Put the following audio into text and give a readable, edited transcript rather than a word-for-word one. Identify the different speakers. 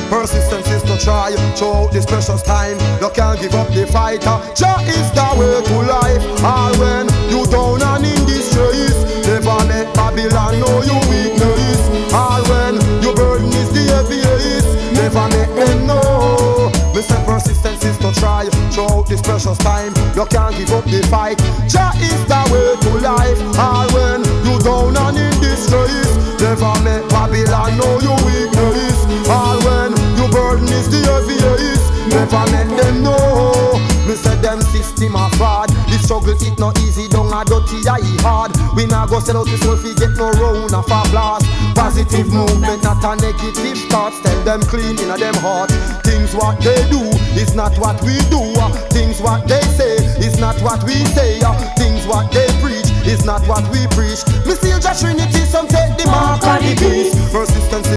Speaker 1: Persistence is to try throughout this precious time. You can't give up the fight. Jah is the way to life. All when you down and in distress, never let Babylon know you weakness. All when your burden is the heaviest, never let them know. Me say persistence is to try throughout this precious time. You can't give up the fight. Jah is the way to life. All when you down and in distress, never let Babylon know you weakness. All when your burden is the heaviest, never let them know. Me say them system a fraud. The struggle it not easy, don't a dirty, I hard. We not go sell out this world, we get no round of a blast. Positive movement, not a negative thoughts. Tell them clean in them heart. Things what they do is not what we do. Things what they say is not what we say. Things what they preach is not what we preach. Me still just Trinity, some take the mark of the beast. Persistence